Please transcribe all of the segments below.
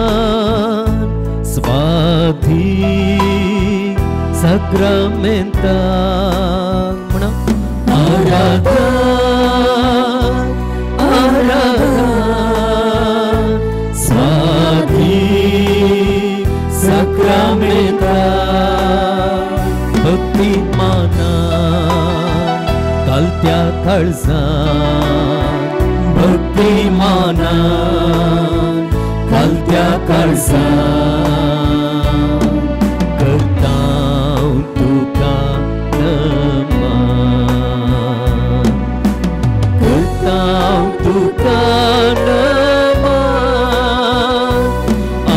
Aradan Svati Sacramental Aradan Svati Sacramental Bhakti Mana Kaltya Karzan Bhakti Mana Kaltya Karzan Kartaun Tuka Naman Kartaun Tuka Naman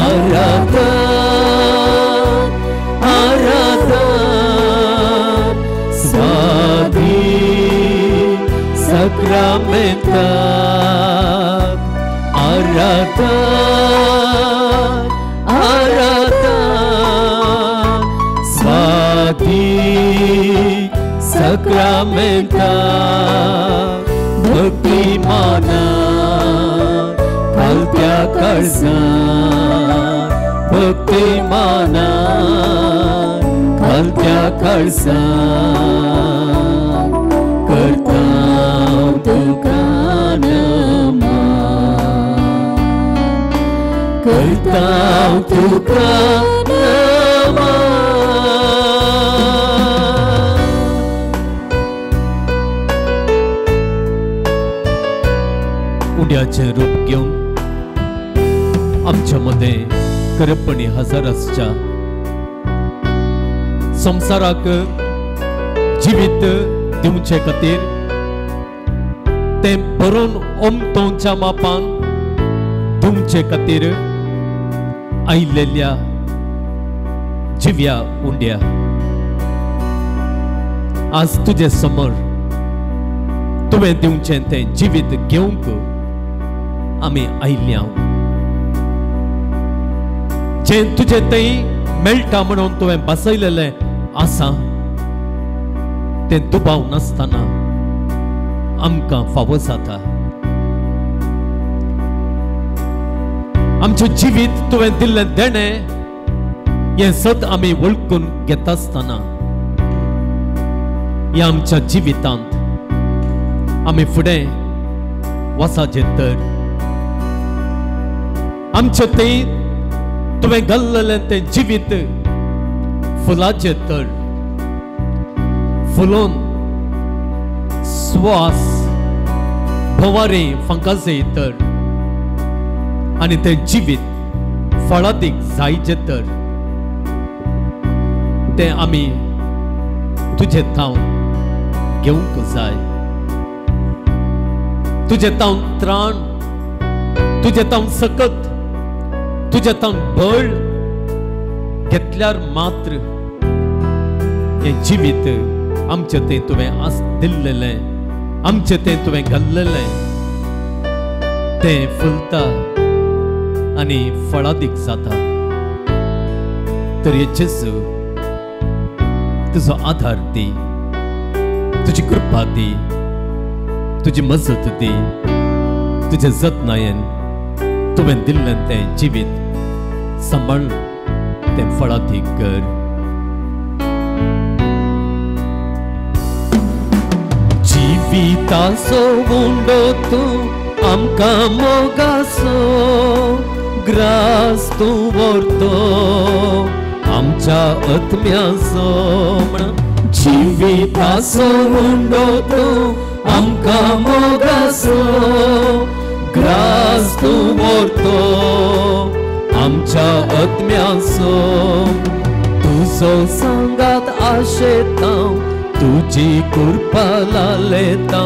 Aradan Aradan Svati Sacramental Aradan Aradan Svati Sacramental Bhakti Mana Kaltya Karzan Bhakti Mana Kaltya Karzan Kartaun Tuka Naman Kartaun Tuka Naman उंड्याचे रूप घेऊन आमच्या मध्ये करपणी हजर आसच्या संसाराक जीवित दिवचे खातीर ते बरोवन ओमतोंच्या मापान दिवचे खातीर आयिल्ल्या जिव्या उंड्या आज तुझे समोर तुवें दिवचें तें जिवीत घेवंक आमी आयिल्ल्या जें तुजें थंय मेळटा म्हणून तुवें बसयलेलें आसा तें दुबाव नासतना आमकां फावो जाता आमचें जिवीत तुवें दिल्लें देणें हें सत आमी वळखून घेता आसतना ह्या आमच्या जिवितांत आमी फुडें वचाचें तर आमचें तें तुवें घाल्लेलें तें जिवीत फुलाचें तर फुलोवन स्वास भवारे फंकाचे तर आनी तें जिवीत फळादीक जायचें तर तें आमी तुजें थाव घेवंक जाय तुजें तावन त्राण तुजें तावन सकत तुजें तावन बळ घेतल्यार मात्र हें जिवीत आमचें तें तुवें आस दिल्लेलें आमचें तें तुवें घाल्लेलें तें फुलता आनी फळादीक जाता तर हे जेजू तुजो आधार दी तुजी कृपा दी तुजी मजत दी तुजे जतनायेन तुवें दिल्लें तें जिवीत सांबाळ तें फळादीक कर जिविताचो उंडो तूं आमकां मोगाचो ग्रास तूं व्हरतो आमच्या आत्म्याचो जिविताचो उंडो तूं आमकां मोगाचो ग्रास तूं व्हरतो आमच्या आत्म्याचो तुजो सांगात आशेता तुजी कृपा लालेता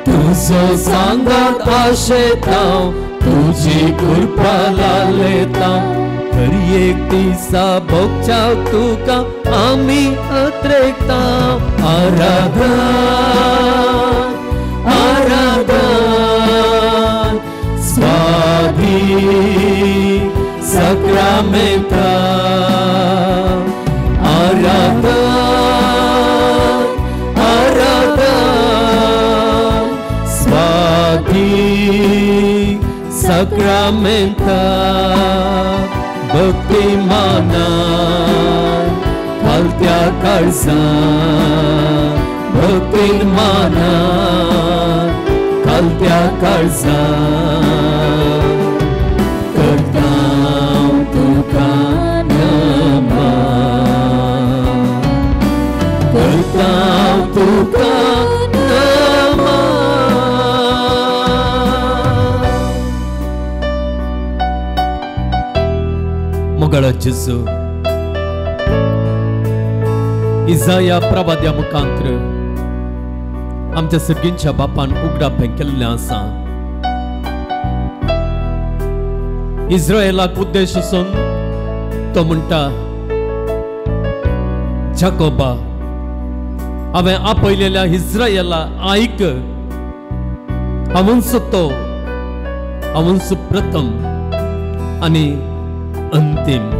तुजो सांगात आशेता तुजी कृपा लालेता तरी एक दिसा भोगच्या तुका आमी अत्रेकता आराधन आराधन स्वाधी sacramental आराधन आराधन स्वाधी Anti Sacramenta Bhakti Mana Kaltya Kalsa Bhakti Mana Kaltya Kalsa Kartam Tuka Nama Kartam Tuka Nama Mogala Jesu इजाया प्रवाद्या मुखांतर आमच्या सगळ्यांच्या बापान उगडापें केल्लें आसा. इस्रायलाक उद्देश आसून तो म्हणटा जाकोबा हांवें आपयलेल्या इस्रायला आयक हांवूच तो हांवूच प्रथम आनी अंतिम.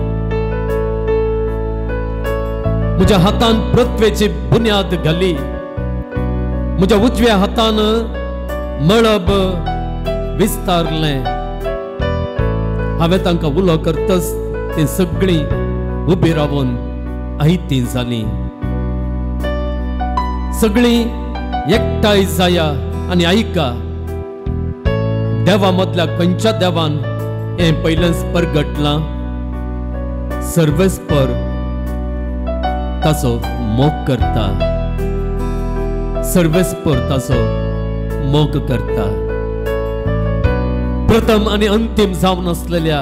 म्हज्या हातान पृथ्वेची बुन्याद घाली म्हज्या उजव्या हातान मळब विस्तारलें. हांवें तांकां उलो करतच ती सगळीं उबी रावून आयतीं जालीं. सगळीं एकठांय जाया आनी आयका. देवा मदल्या खंयच्या देवान हें पयलेंच परगटलां. सर्वेस्पर ताचो मोग करता. सर्वेस्पर ताचो मोग करता. प्रथम आनी अंतिम जावन आसलेल्या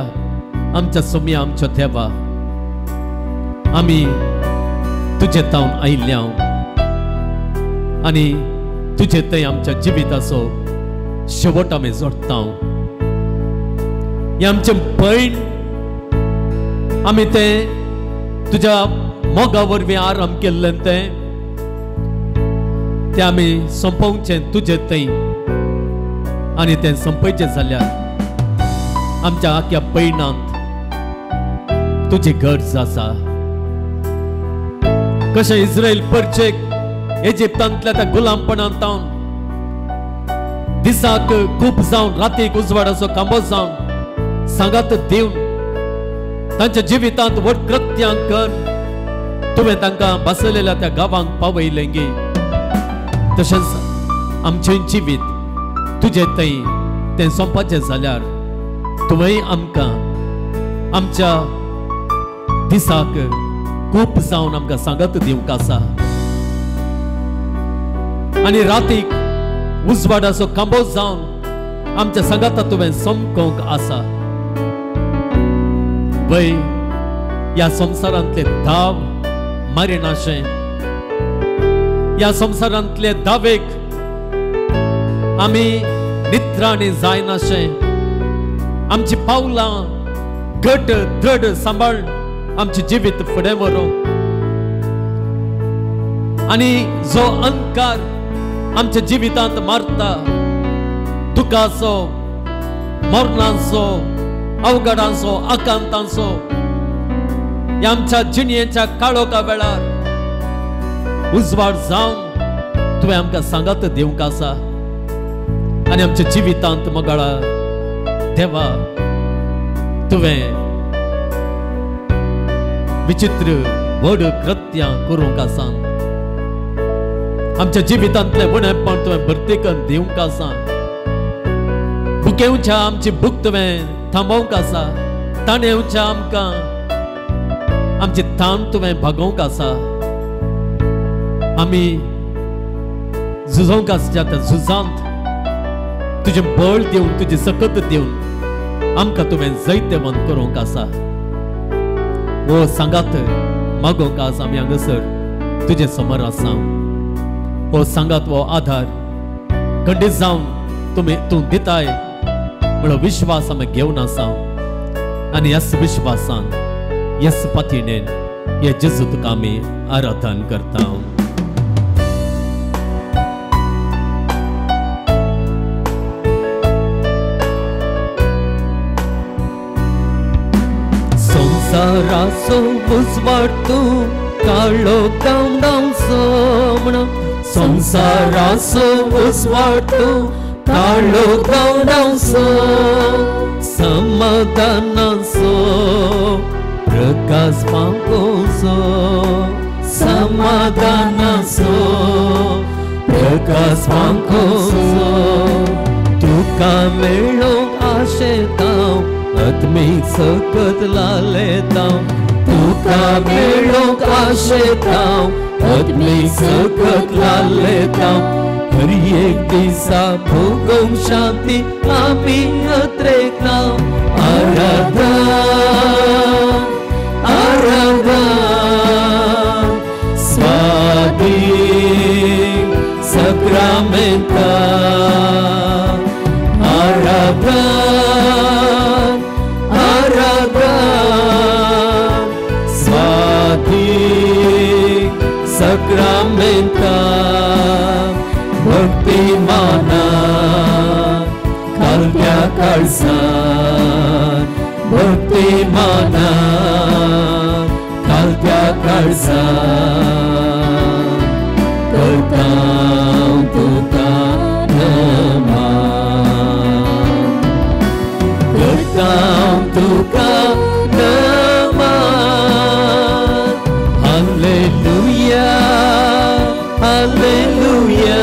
आमच्या सोम्या आमच्या देवा आमी तुजे तावन आयल्या आनी तुजे थंय आमच्या जिविताचो शेवट आमी जोडटा. हें आमचें पैण आमी तें तुज्या मोगा वरवीं आराम केल्लें तें आमी संपोवचें तुजें थंय. आनी तें संपयचें जाल्यार आमच्या आख्या पैणांत तुजी गरज आसा. कशें इस्रायल परचेक इजिप्तांतल्या त्या गुलामपणांत दिसाक खूब जावन रातीक उजवाडाचो कांबो जावन सांगात दिवन तांच्या जिवितांत व्हड कृत्यां कर तुवें तांकां बसयलेल्या त्या गांवांक पावयलें गे. तशेंच आमचें जिवीत तुजें थंय तें सोंपपाचें जाल्यार तुवें आमकां आमच्या दिसाक खूब जावन आमकां सांगत दिवंक आसा. आनी रातीक उजवाडाचो कांबो जावन आमच्या सांगाता तुवें सोमकोंक आसा. वय ह्या संवसारांतले दाव मारिनाशें. ह्या संवसारांतले दावेक आमी नित्राणी जायनाशें. आमची पावलां घट दृढ सांबाळ आमचे जिवीत फुडें व्हरूंक. आनी जो अंधकार आमच्या जिवितांत मारता दुखाचो मरणाचो अवघडांचो आकांतांचो ह्या आमच्या जिणयेच्या काळोखा वेळार उजवाड जावन तुवें आमकां सांगात दिवंक आसा. आनी आमच्या जिवितांत मोगाळा देवा तुवें विचित्र व्हड कृत्यां करूंक आसा. आमच्या जिवितांतलें उणेपण तुवें भरतीकन दिवंक आसा. भुकेवच्या आमची भूक तुवें थांबोवंक आसा. ताणेवच्या आमकां आमची ताण तुवें भागोवंक आसा. आमी झुजोवंक आसच्या त्या झुजांत तुजें बळ दिवन तुजी सकत दिवन आमकां तुवें जैतवंत करूंक आसा. वो सांगात मागोवंक आसा आमी हांगासर तुजे समोर आसा. वो सांगात वो आधार खंडीत जावन तूं दिताय म्हणून विश्वास आमी घेवन आसा. आनी ह्याच विश्वासान ह्याच पातयेन हे जेजू तुका आमी आराधन करता. संसाराचो उजवाड तूं काळो गांवडांचो म्हणून संसाराचो उजवाड तूं काळोखांसो समाधानांसो प्रकाश पावोसो समाधानांसो प्रकाश पावोसो तुका मेळोंक आशेतां आत्मीक सकत लालेतां तुका मेळोंक आशेतां आत्मीक सकत लालेतां हर एक दिसा भोगोंक शांती आमी अत्रेकलां आराधन आराधन स्वाधीन सक्रामेंता आराधन आराधन स्वाधीन सक्रामेंता भक्ति माना कालव्या काळजान भक्ति माना कालव्या काळजान करतां तुका नमन करतां तुका नमन hallelujah hallelujah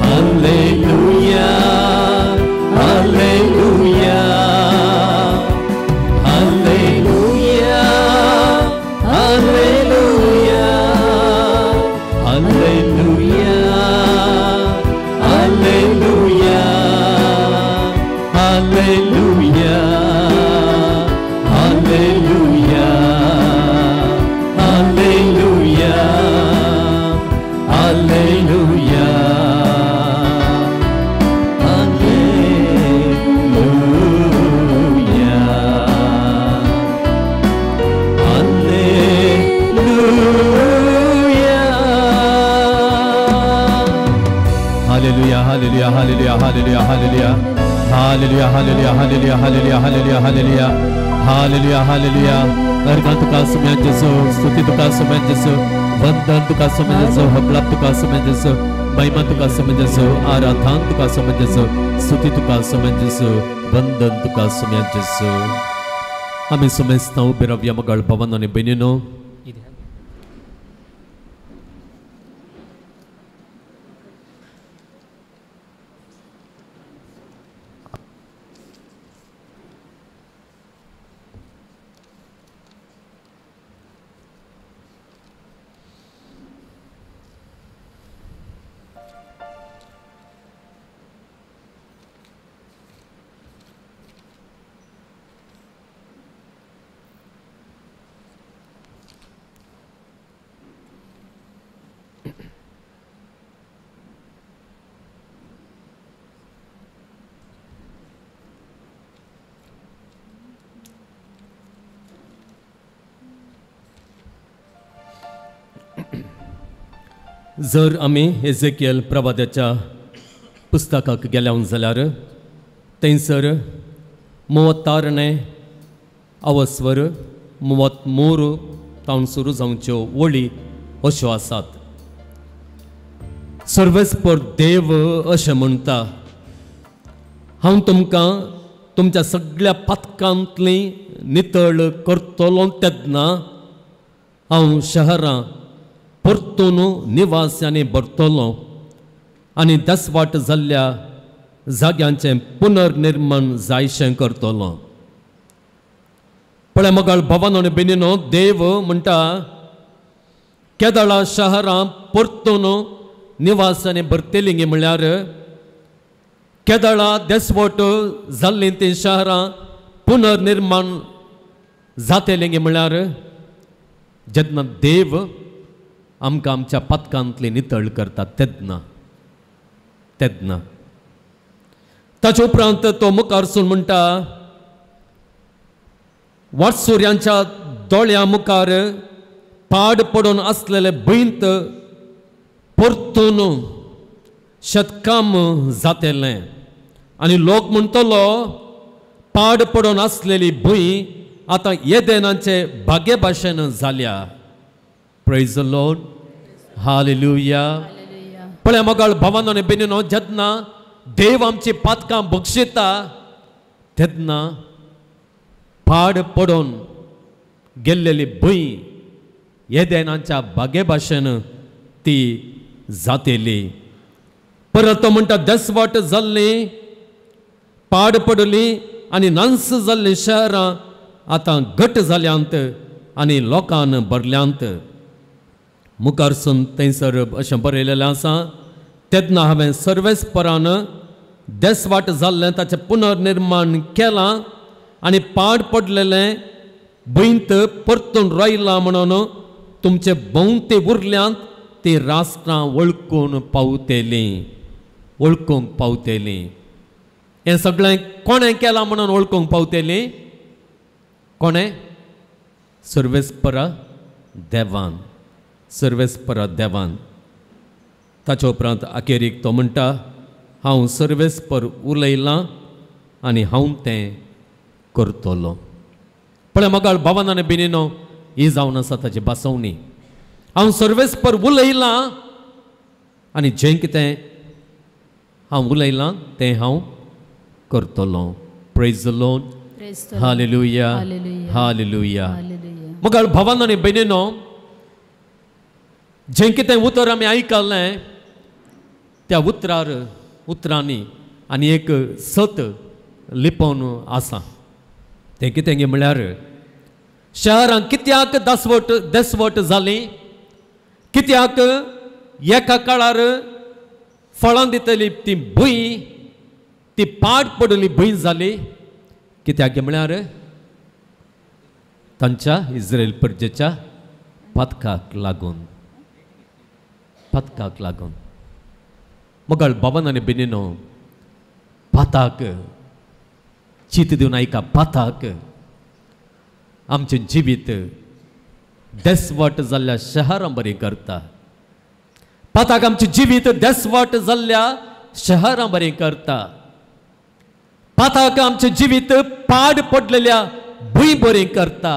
hallelujah hallelujah hallelujah hallelujah hallelujah hallelujah hallelujah hallelujah hallelujah hallelujah Hallelujah, hallelujah, hallelujah, hallelujah, hallelujah, hallelujah, hallelujah, hallelujah, hallelujah, hallelujah, hallelujah, hallelujah. Gargan tuka sumyan Jesu, stuti tuka sumyan Jesu, vandan tuka sumyan Jesu, hamlat tuka sumyan Jesu, महिमा तुका समें Jesu, आराधना तुका समें Jesu, स्तुति तुका समें Jesu, वंदन तुका समें Jesu. आम्ही समजतां बिराव्या मगळ भवन आणि बेनिनो जर आमी एजेकियल प्रवाद्याच्या पुस्तकाक गेल्यां जाल्यार थंयसर 36 अवस्वर 33 तावन सुरू जावच्यो वळी अश्यो आसात. सर्वेस्पर देव अशें म्हणटा, हांव तुमकां तुमच्या सगळ्या पातकांतली नितळ करतलो तेन्ना हांव शहरां परतून निवास्यांनी भरतलो आनी दसवाट जाल्ल्या जाग्यांचें पुनर्निर्माण जायशें करतलो. पळय मगळ भवन आनी बेनिनो, देव म्हणटा केदळा शहरां परतून निवासांनी भरतलीं म्हळ्यार केदळा दसवट जाल्लीं तीं शहरां पुनर्निर्माण जातलीं म्हळ्यार जेन्ना देव आमकां आमच्या पातकांतली नितळ करता तेन्ना ताचे उपरांत तो मुखारसून म्हणटा, वाटसुऱ्यांच्या दोळ्या मुखार पाड पडून आसलेले भंयत परतून शेतकाम जातलें आनी लोक म्हणटलो पाड पडून आसलेली भूंय आतां येदेनाचे बागे भाशेन जाल्या. Praise the Lord. Hallelujah. पळय मोगाळ भावांनो आनी भयणीनो, जेन्ना देव आमची पातकां बक्षिता तेन्ना पाड पडून गेल्लेली भुंय येदेनाच्या बागे भाशेन ती जातेली. परत तो म्हणटा, देसवट जाल्ली, पाड पडली आनी नांस जाल्ली शहरां आतां घट जाल्यांत आनी लोकांन भरल्यांत. मुखारसून थंयसर अशें बरयलेलें आसा, तेन्ना हांवें सर्वेस्परान देसवाट जाल्लें ताचें पुनर्निर्माण केलां आनी पाड पडलेलें भुंयत परतून रोयलां म्हणून तुमचे भोंवती उरल्यांत ती राष्ट्रां वळखून पावतेलीं, वळखूंक पावतेलीं. हें सगळें कोणें केलां म्हणून वळखूंक पावतेलीं? कोणें? सर्वेस्परा देवान, सर्वेस्परा देवान. ताचे उपरांत अखेरीक तो म्हणटा, हांव सर्वेस्पर उलयलां आनी हांव तें करतलो. पळय मोगाळ भावांनो आनी भयणीनो, ही जावन आसा ताची बासवणी. हांव सर्वेस्पर उलयलां आनी जें कितें हांव उलयलां तें हांव करतलो. Praise the Lord. Hallelujah, hallelujah. मोगाळ भावांनो आनी भयणीनो, जें कितें उतर आमी आयकल्लें त्या उतरांनी आनी एक सत लिपोवन आसा. तें कितें गे म्हळ्यार, शहरां कित्याक देसवट जाली, कित्याक एका काळार फळां दितली ती भुंय ती पाड पडली भुंय जाली. कित्याक गे म्हळ्यार तांच्या इस्रायल प्रजेच्या पथकाक लागून, पथकाक लागून. मोगाळ भावांनो आनी भयणीनो, पाताक चित दिवन आयका, पाताक आमचें जिवीत देसवट जाल्ल्या शहरां बरें करता. पाताक आमचें जिवीत देसवट जाल्ल्या शहरां बरें करता. पाताक आमचें जिवीत पाड पडलेल्या भुंय बरें करता,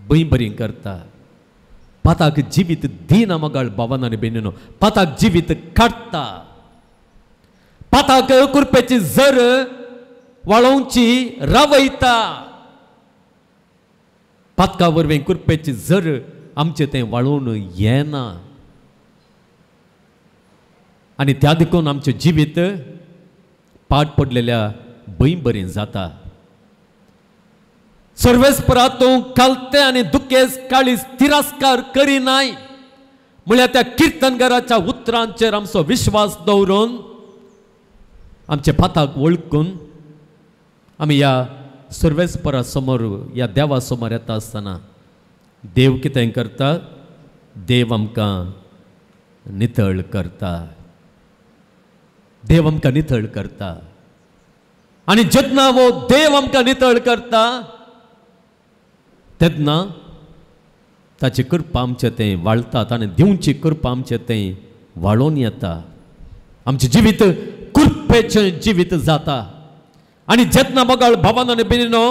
भुंय बरें करता. पाताक जिवीत दिना मोगाळ भावांनो आनी भयणीनो, पाताक जिवीत काडटा. पाताक कुरपेची झर वाळोवची रावयता. पातका वरवीं कुरपेची झर आमचें तें वाळोवन येना आनी त्या देखून आमचें जिवीत पाड पडलेल्या भुंय बरें जाता. सर्वेस्परा तूं कालते आनी दुखेस काळीज तिरस्कार करिनाय म्हळ्यार त्या किर्तनकाराच्या उतरांचेर आमचो विश्वास दवरून आमचे पाताक वळखून आमी ह्या सर्वेस्परा समोर, ह्या देवा समोर येता आसतना देव कितें करता? देव आमकां नितळ करता. देव आमकां नितळ करता. आनी जेन्ना वो देव आमकां नितळ करता तेन्ना ताची कृपा आमचें तें वाळतात आनी दिवची कृपा आमचें तें वाळोवन येता. आमचें जिवीत कृपेचें जिवीत जाता. आनी जेन्ना मोगाळ भावांनो आनी भयणीनो,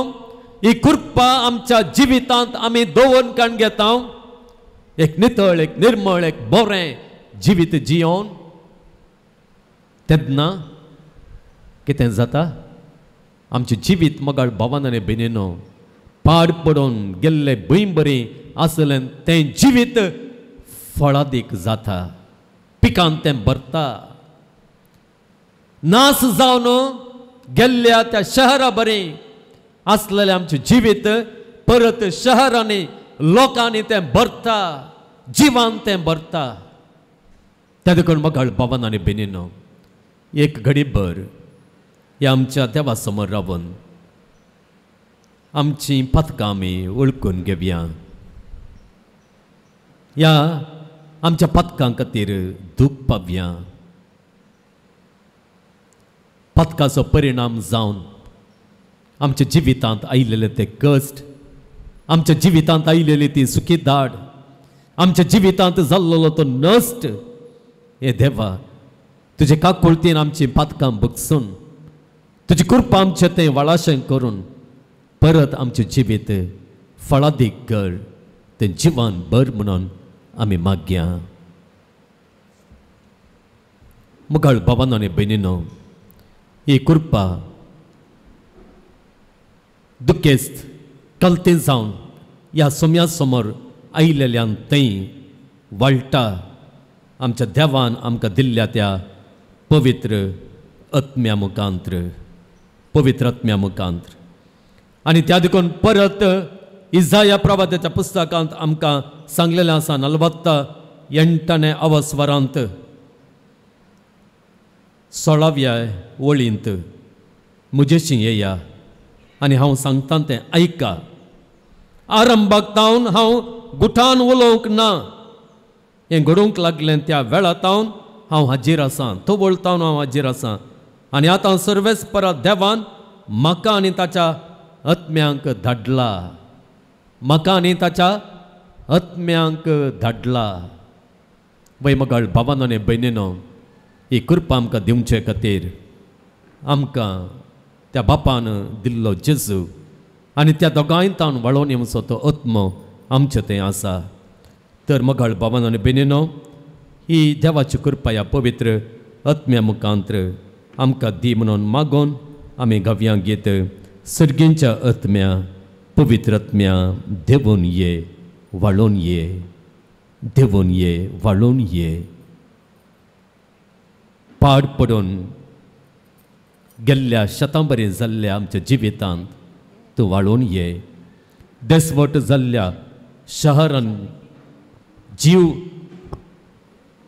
ही कृपा आमच्या जिवितांत आमी दवरून काण घेता, एक नितळ, एक निर्मळ, एक बरें जिवीत जियोन, तेन्ना कितें जाता? आमचें जिवीत मोगाळ भावांनो आनी भयणीनो, पाड पडून गेल्ले भुंय बरें आसलें तें जिवीत फळादीक जाता, पिकान तें भरता. नास जावन गेल्ल्या त्या शहरां बरें आसलेलें आमचें जिवीत परत शहरांनी लोकांनी तें भरता, जिवान तें भरता. त्या देखून मोगाळ भावांनो आनी भयणीनो, एक घडीभर ह्या आमच्या देवा समोर रावन आमची पथकां आमी वळखून घेवया. ह्या आमच्या पथकां खातीर दूख पावया. पथकाचो परिणाम जावन आमच्या जिवितांत आयिल्ले ते कश्ट, आमच्या जिवितांत आयिल्ली ती सुखी दाड, आमच्या जिवितांत जाल्लो तो नश्ट, हे देवा तुजे काकुळतीन आमची पथकां बगसून तुजी कृपा आमचें तें वाळाशें करून परत आमचें जिवीत फळादीक कर, तें जिवान भर म्हणून आमी मागया. मुगाळ भावांनो आनी भयणींनो, ही कृपा दुखेस्त कलतें जावन ह्या सोम्या समोर आयिल्ल्यान थंय वाळटा आमच्या देवान आमकां दिल्ल्या त्या पवित्र आत्म्या मुखांत्र आनी त्या देखून परत इजाया प्रवाद्याच्या पुस्तकांत आमकां सांगलेलें आसा 48 अवस्वरांत 16व्या वळींत मुजेशी येया आनी हांव सांगता तें आयका. आरंभाक तावन हांव गुठान उलोवंक ना, हें घडोवंक लागलें त्या वेळा तावन हांव हाजीर आसां, तो वळतावन हांव हाजीर आसां. आनी आतां सर्वेस्परा देवान म्हाका आनी ताच्या आत्म्यांक धाडला, म्हाका आनी ताच्या आत्म्यांक धाडला. वैमगाळ भावांनो आनी भयणींनो, ही कृपा आमकां दिवचे खातीर आमकां त्या बापान दिल्लो जेजू आनी त्या दोगांयतान वळोवन येवचो तो आत्मो आमचें तें आसा. तर मोगाळ भावांनो आनी भयणींनो, ही देवाची कृपा ह्या पवित्र आत्म्या मुखांत्र आमकां दी म्हणून मागोवन आमी गव्यांक घेत. सर्गींच्या आत्म्या, पवित्र आत्म्या, देवून ये, वाळून ये, देवून ये, वाळून ये. पाड पडून गेल्ल्या शतांबरी जाल्ल्या आमच्या जिवितांत तूं वाळून ये. देसवट जाल्ल्या शहरान जीव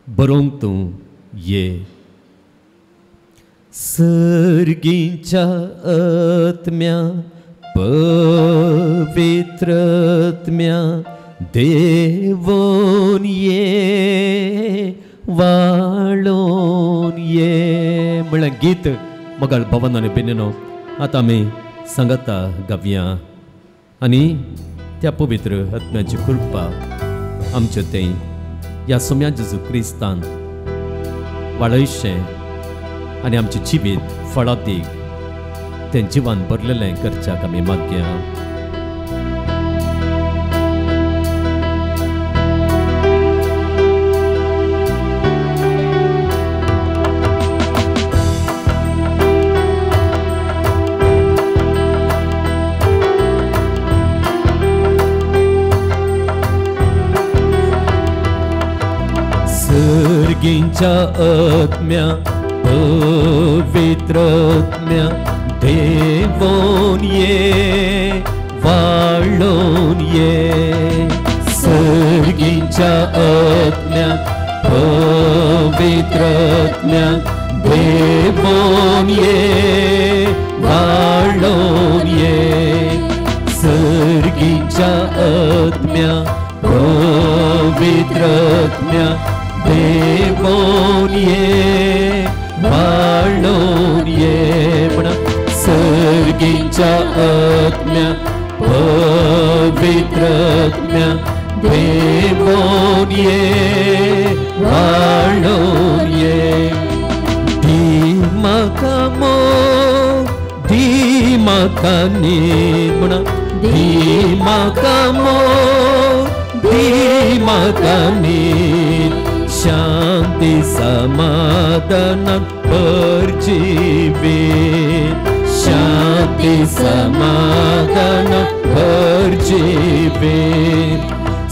बरोवंक तूं ये. सर्गींच्या आत्म्या, पवित्र आत्म्या, देवून ये, वाळून ये. म्हळ्यार गीत मोगाळ भावांनो आनी भयणींनो, आतां आमी सांगता गावया आनी त्या पवित्र आत्म्याची कृपा आमचे थंय ह्या सोम्या जेजू क्रिस्तान वाळयशें आनी आमचें जिवीत फळादीक तें जिवान भरलेलें करच्याक आमी मागया. सर्गींच्या आत्म्या, पवित्र आत्म्या, देवून ये, वाळून ये. सर्गींच्या आत्म्या, पवित्र आत्म्या, देवून ये, वाळून ये. सर्गींच्या आत्म्या, पवित्र आत्म्या, देवून ये, वाळून ये. म्हणा सर्गींच्या आत्म्या, पवित्र आत्म्या, देवून ये, वाळून ये. दी म्हाका मोग, दी म्हाका नीद. म्हणा दी म्हाका मोग, दी म्हाका नीद. शांती समाधानान भर जिवीत, शांती समाधानान भर जिवीत.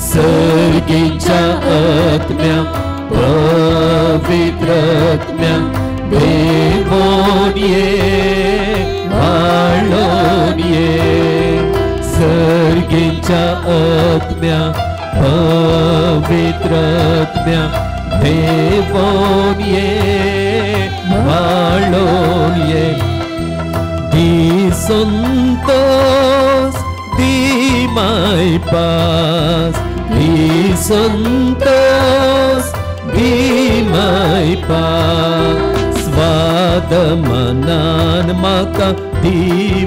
सर्गींच्या आत्म्या, पवित्र आत्म्या, देवून ये, वाळून ये. सर्गींच्या आत्म्या, पवित्र आत्म्या, देवून ये, वाळून ये. दी संतोष, दी माय पास, दी संतोष, दी माय पास. स्वाद मनान म्हाका दी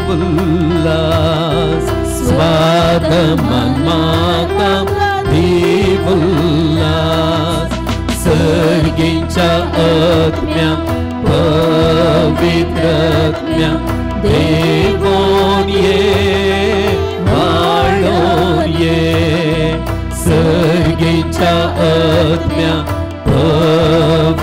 उल्लास, स्वाद मन म्हाका दी उल्लास. सर्गींच्या आत्म्या, पवित्र आत्म्या, देवून ये, वाळून ये. सर्गींच्या आत्म्या, पवित्र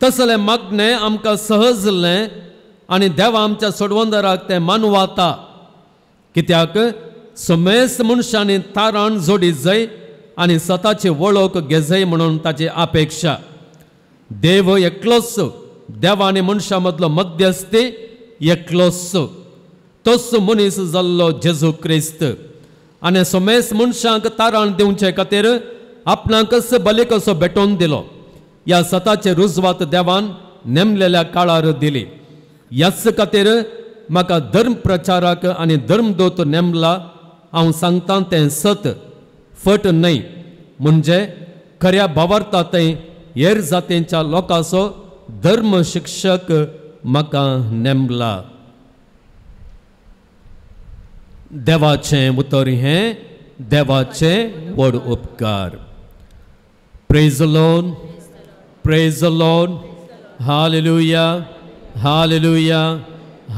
तसले मागणे आमकां सहजलें आनी देवा आमच्या सोडवंदराक तें मानवाता कित्याक समेस्त मनशांनी तारण जोडी जाय आनी स्वताची वळख घेजय म्हणून ताची अपेक्षा देव एकलोच देवा आनी मनशा मदलो मध्यस्थी एकलोच तोच मनीस जाल्लो जेजू क्रिस्त आनी समेस्त मनशांक तारण दिवचे खातीर आपणाकच बली कसो भेटोवन दिलो ह्या स्वताचे रुजवात देवान नेमलेल्या काळार दिली ह्याच खातीर म्हाका धर्म प्रचारक आनी धर्मदूत नेमला हांव सांगता तें सत फट न्हय म्हणजे खऱ्या भावार्थांतय हेर जातींच्या लोकांचो धर्म शिक्षक म्हाका नेमला देवाचें उतर हें देवाचें व्हड उपकार praise the Lord praise the Lord hallelujah hallelujah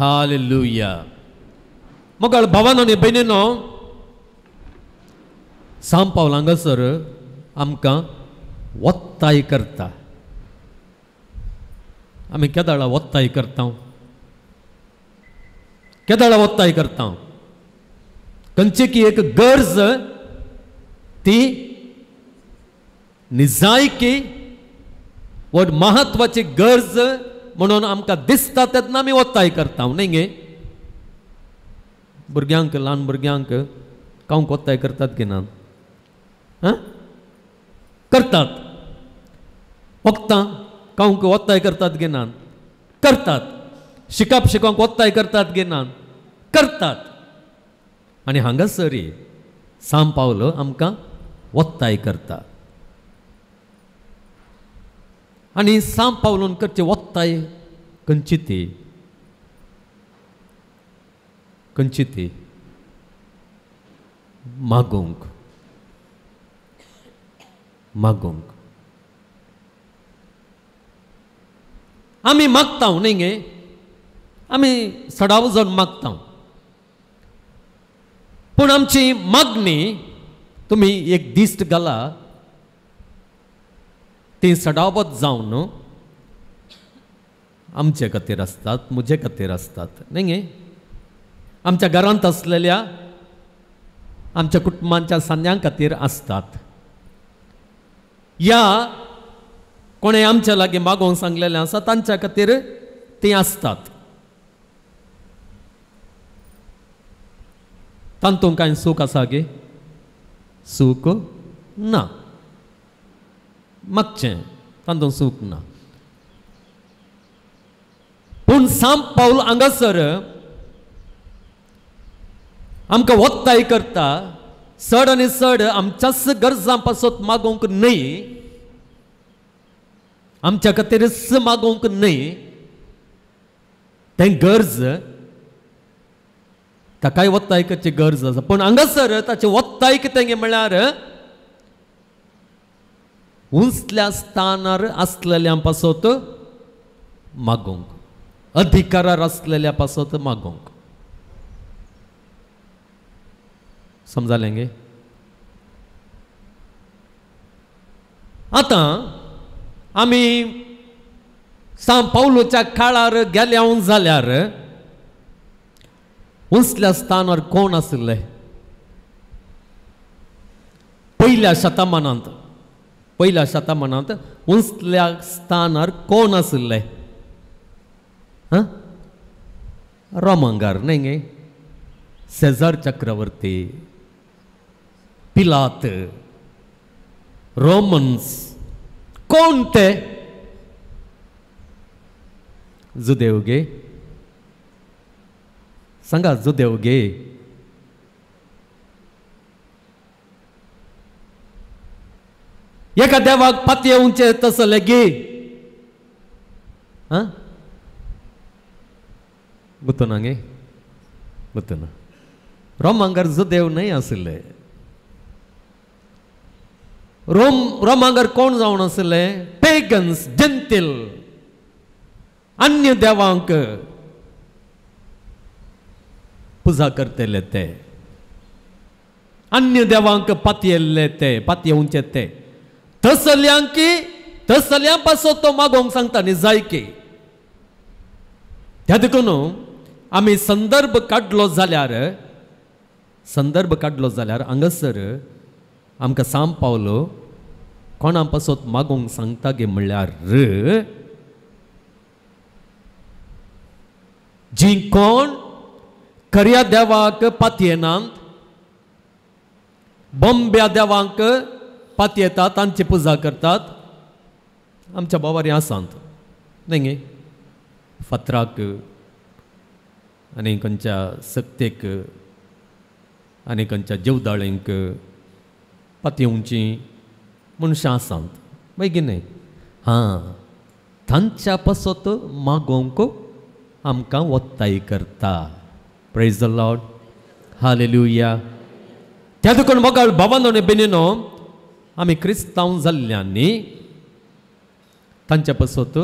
hallelujah मोगाळ भावांनो आनी भयणींनो सांत पावल हांगासर आमकां वत्ताय करता आमी केदाळा वत्ताय करता केदाळा वत्ताय करता खंयची की एक गरज ती निजायकी व्हड महत्वाची गरज म्हणून आमकां दिसता तेन्ना आमी वत्ताय करता न्ही गे भुरग्यांक ल्हान भुरग्यांक कांवक वत्ताय करतात की ना करतात वखदां कांवक वत्ताय करतात की ना करतात शिकप शिकोवंक वत्ताय करतात की ना करतात आनी हांगासरी सांत पावलो आमकां वत्ताय करता आनी सांत पावलोन करचे वत्ताय खंयची ती मागोवंक आमी मागता न्ही गे आमी सडाव जावन मागता पूण आमची मागणी तुमी एक दिश्ट घाला ती सडावत जावन आमचे खातीर आसतात म्हजे खातीर आसतात न्ही गे आमच्या घरांत आसलेल्या आमच्या कुटुंबांच्या सान्यां खातीर आसतात या कोणें आमच्या लागीं मागोवंक सांगलेलें आसा तांच्या खातीर ती आसतात तांतूं कांय सूख आसा गे सूख ना मागचें तांतूं सूख ना पूण सांत पावल हांगासर आमकां वत्ताय करता चड आनी चड आमच्याच गरजां पासत मागोवंक न्हय आमच्या खातीरच मागोवंक न्हय तें गरज ताकाय वत्ताय करची गरज आसा पूण हांगासर ताचें वत्ताय कितें म्हळ्यार उंचल्या स्थानार आसलेल्यां पासत मागोवंक अधिकारार आसलेल्या पासत मागोवंक समजालें गे आतां आमी सांत पावलोच्या काळार गेल्या जाल्यार उंचल्या स्थानार कोण आसले पयल्या शतमानांत उंचल्या स्थानार कोण आसले रोमांगार न्ही गे सेजार चक्रवर्ती पिलात रोमन्स कोण ते जुदेव गे सांगा जुदेव गे एका देवाक पातये उंचे तसले गे गुतना गे गुतना रोमांगार जुदेव नाही आसले रोमांगार कोण जावन आसले पेगन्स जेंटिल अन्य देवांक पुजा करतेले ते अन्य देवांक पातयेल्ले ते पातये उंचे ते तसल्यांकी तसल्या पासत तो मागोंक सांगता न्ही जायके. त्या देखून आमी संदर्भ काडलो जाल्यार हांगासर आमकां सांग पावलो कोणा पासत मागोंक सांगता गे म्हणल्यार जी कोण खऱ्या देवाक पातयेनात, बोंब्या देवांक पातयेतात, तांची पुजा करतात. आमच्या बाबारी आसात न्ही फातराक आनी खंयच्या सक्तेक आनी खंयच्या जेवदाळेंक पातयेवची मनशां आसात बेगीन. हां, तांच्या पासत मागोवंक आमकां वत्ताय करता. Praise the Lord, hallelujah. त्या देखून मोगाळ भावांनो आनी भयणीनो, आमी क्रिस्तांव जाल्ल्यांनी तांच्या पासत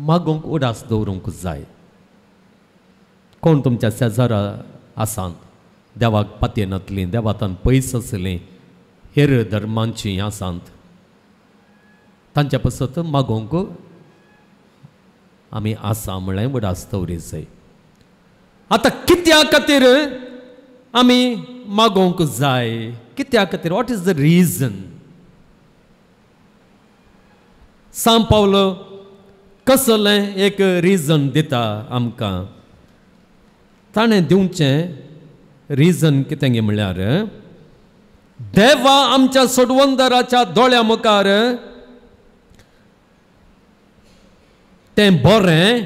मागोवंक उडास दवरूंक जाय. कोण तुमच्या शेजारा आसात, देवाक पातयेनातलीं, देवातान पयस आसलीं, हेर धर्मांचीं आसात, तांच्या पासत मागोवंक आमी आसा म्हळ्यार उडास दवरी जाय. आतां कित्या खातीर आमी मागोवंक जाय? कित्या खातीर? What is the region? सांग पावलो कसलें एक रिजन दिता आमकां. ताणें दिवचें रिजन कितें गे म्हळ्यार देवा आमच्या सोडवंदराच्या दोळ्या मुखार तें बरें,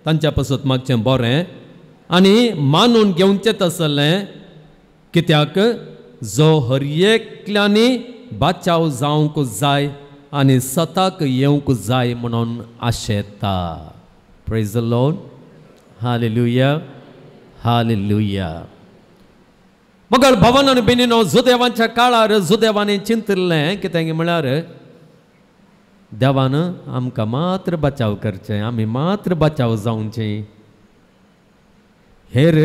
तांच्या पासत मागचें बरें आनी मानून घेवचें तसलें, कित्याक जो हर एकल्यांनी बाचाव जावंक जाय आनी सताक येवंक जाय म्हणून आशेता. Praise the Lord, hallelujah, hallelujah. मगर भावांनो आनी भयणीनो, जुदेवांच्या काळार जुदेवांनी चिंतलें कितें म्हळ्यार देवान आमकां मात्र बचाव करचें, आमी मात्र बचाव जावचें, हेर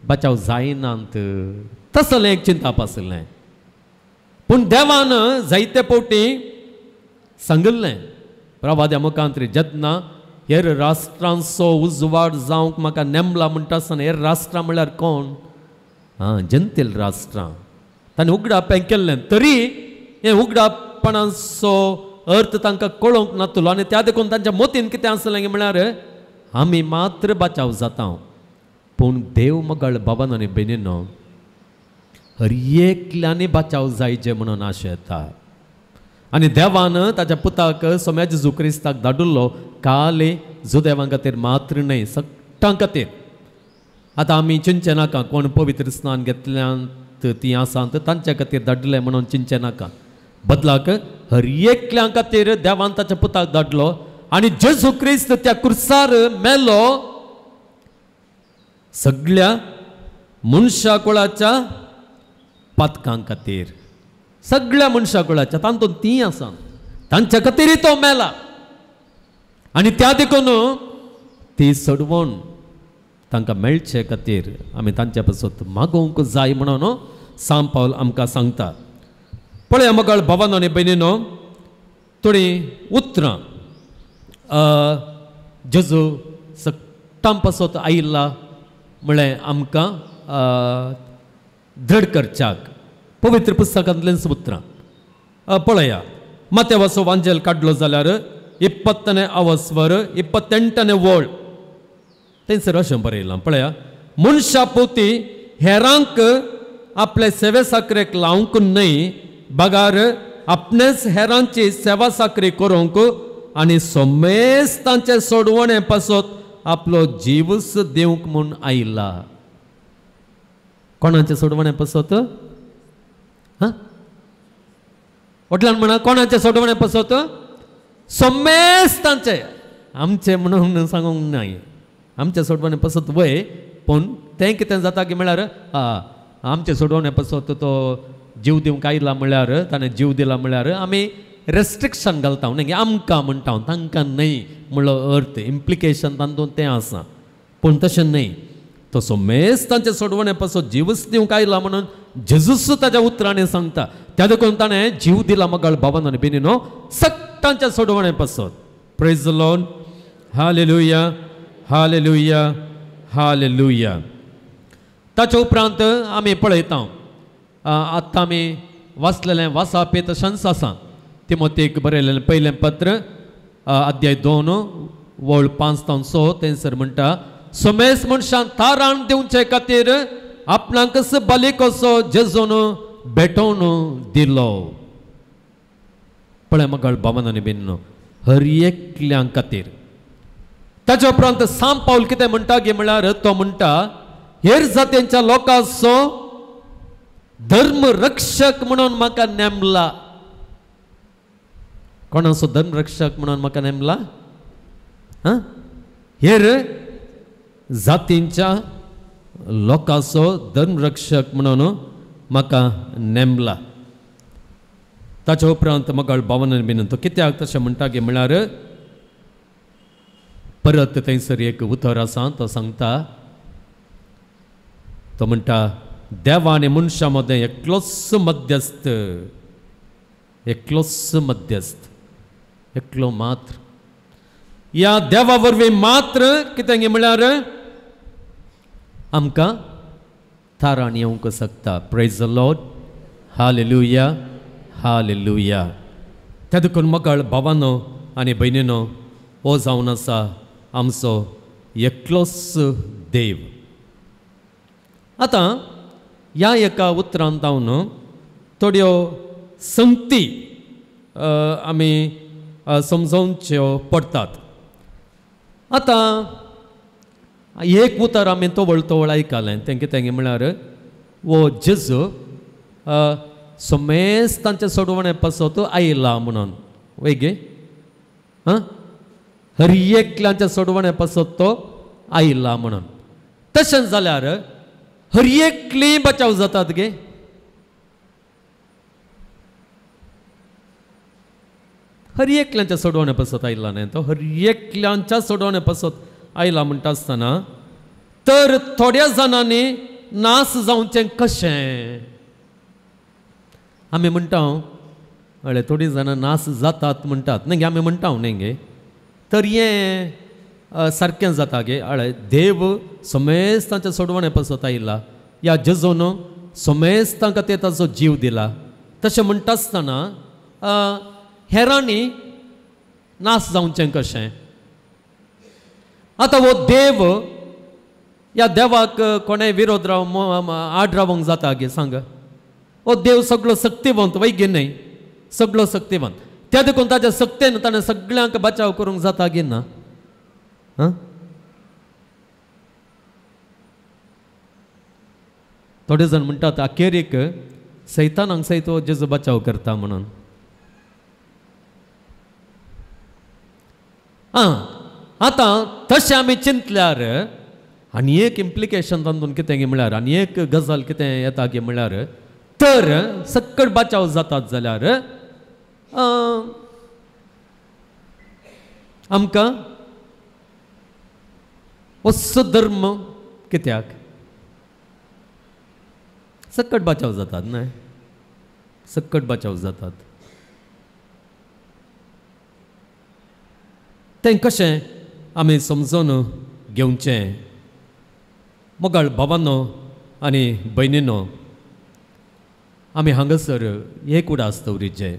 बचाव जायनात, तसलें एक चिंताप आसलें. पूण देवान जायते फावटी सांगलें प्रवाद्या मुखांतरी, जेन्ना हेर राष्ट्रांचो उजवाड जावंक म्हाका नेमला म्हणटा आसतना, हेर राष्ट्रां म्हळ्यार कोण? जंतील राष्ट्रां. ताणें उगडाप केल्लें, तरी हें उगडापणाचो अर्थ तांकां कळोवंक नातलो. आनी त्या देखून तांच्या मोतीन कितें आसलें म्हळ्यार आमी मात्र बचाव जाता. पूण देव मोगाळ भावांनो आनी भयणीनो, हर एकल्यांनी बचाव जायचे म्हणून आशेता. आनी देवान ताच्या पुताक सोम्या जेजू क्रिस्ताक धाडिल्लो खाली जुदेवां खातीर मात्र न्हय, सगळ्यां खातीर. आतां आमी चिंतचें नाका कोण पवित्र स्नान घेतल्यांत तीं आसात तांच्या खातीर धाडलें म्हणून चिंतचें नाका. बदलाक हर एकल्या खातीर देवान ताच्या पुताक धाडलो आनी जेजू क्रिस्त त्या क्रुसार मेलो सगळ्या मनशा कुळाच्या पातकां खातीर. सगळ्या मनशा कुळाच्या तातूंत तीं आसात, तांच्या खातीर तो मेला. आनी त्या देखून ती सोडवण तांकां मेळचे खातीर आमी तांच्या पासत मागोवंक जाय म्हणून सांग पावल आमकां सांगता. पळय मोगाळ भावांनो आनी भयणीनो, थोडीं उतरां जेजू सगळ्यां पासत आयिल्ला म्हळ्यार आमकां दृढ करच्याक पवित्र पुस्तकांतल्यान उतरां पळया. मातेवाचो वांजेल काडलो जाल्यार 20वर 28 वळ थंयसर अशें बरयलां पळया. मनशा पोती हेरांक आपले सेवे साकरेक लावंक न्हय, बगार आपणेच हेरांची सेवा साकरी करूंक आनी सोमेस तांचे सोडवणे पासत आपलो जीवस दिवंक म्हूण आयला. कोणाचे सोडवणे पासत? वटल्यान म्हणा कोणाचे सोडवणे पासत? सोमेस तांचे, आमचे म्हणून सांगूंक नाय. आमचे सोडवणे पासत वय, पूण तें कितें जाता की म्हळ्यार आमचे सोडवणे पासत तो जीव दिवंक आयला म्हळ्यार, ताणें जीव दिला म्हळ्यार आमी रेस्ट्रिक्शन घालता न्ही, आमकां म्हणटा तांकां न्हय म्हणलो अर्थ, इम्प्लिकेशन तातूंत तें आसा. पूण तशें न्हय, तो सोमेस तांचे सोडवणे पासत जीवच दिवंक आयला म्हणून जेजूस ताच्या उतरांनी सांगता. त्या देखून ताणें जीव दिला मोगाळ भावांनो आनी भयणीनो, सगळ्या वाटांच्या सोडवणे पासत. Praise the Lord. Hallelujah, hallelujah, hallelujah. ताच्या उपरांत आमी पळयता आतां आमी वाचलेलें वाचापे तशेंच आसा. तिमोथेक बरयलेलें पयलें पत्र अध्याय 2 वळ 5-6 थंयसर म्हणटा, सोमेस मनशान तारण दिवचे खातीर आपणाकच बली कसो जेजून भेटोवन दिलो. पळय मगळ भावांनी बीन हर एकल्या खातीर. ताच्या उपरांत सांब पावल कितें म्हणटा गे म्हळ्यार तो म्हणटा, हेर जातींच्या लोकांचो धर्म रक्षक म्हणून म्हाका नेमला. कोणाचो धर्म रक्षक म्हणून म्हाका नेमला? हेर जातींच्या लोकांचो धर्म रक्षक म्हणून म्हाका नेमला. ताच्या उपरांत मगळ भावांनी बीन तो कित्याक तशें म्हणटा गे म्हळ्यार परत थंयसर एक उतर आसा. तो सांगता, तो म्हणटा, देवा आनी मनशा मदें एकलोच मध्यस्थ, एकलोच मध्यस्थ, एकलो मात्र. या देवा वरवीं मात्र कितें गे म्हळ्यार आमकां तारण येवंक शकता. Praise the Lord. Hallelujah, hallelujah. त्या देखून मगळ भावांनो आनी भयणीनो, हो जावन आसा आमचो एकलोच देव. आतां ह्या एका उतरांत जावन थोड्यो संगती आमी समजोवच्यो पडटात. आतां एक उतर आमी तवळ आयकलें. तें कितें म्हळ्यार वो जेजू सोमेस्तांचे सोडवणे पासत आयला म्हणून. वय गे, हर एकल्याच्या सोडवणे पासत तो आयला म्हणून. तशें जाल्यार हर एकली बचाव जातात गे. हर एकल्याच्या सोडवणे पासत आयला न्ही तो. हर एकल्याच्या सोडवणे पासत आयला म्हणटा आसतना तर थोड्या जाणांनी नास जावचें कशें? आमी म्हणटा अळे थोडी जाणां नास जातात म्हणटात न्ही गे. आमी म्हणटा न्ही गे. तर हें सारकें जाता गे. अळे देव सोमेस्तांच्या सोडवणे पासत आयला. या जेजून सोमेस्तां खातीर ताचो जीव दिला. तशें म्हणटा आसतना हेरांनी नास जावचें कशें? आतां हो देव, या देवाक कोणें विरोध आड रावंक जाता गे सांग? हो देव सगळो शक्तिवंत वय गे न्हय? सगळो शक्तिवंत. त्या देखून ताच्या शक्तीन ताणें सगळ्यांक बचाव करूंक जाता गे ना? थोडे जाण म्हणटात अखेरीक सैतानांक सयत जेजू बचाव करता म्हणून. आतां तशें आमी चिंतल्यार आनी एक इम्प्लिकेशन तातूंत कितें गे म्हळ्यार, आनी एक गजाल कितें येता गे म्हळ्यार, तर सक्कड बचाव जातात जाल्यार आमकां असो धर्म कित्याक? सक्कड बचाव जातात न्हय? सक्कड बचाव जातात. तें कशें आमी समजून घेवचें? मोगाळ भावांनो आनी भयणीनो, आमी हांगासर एक उडास दवरिचें.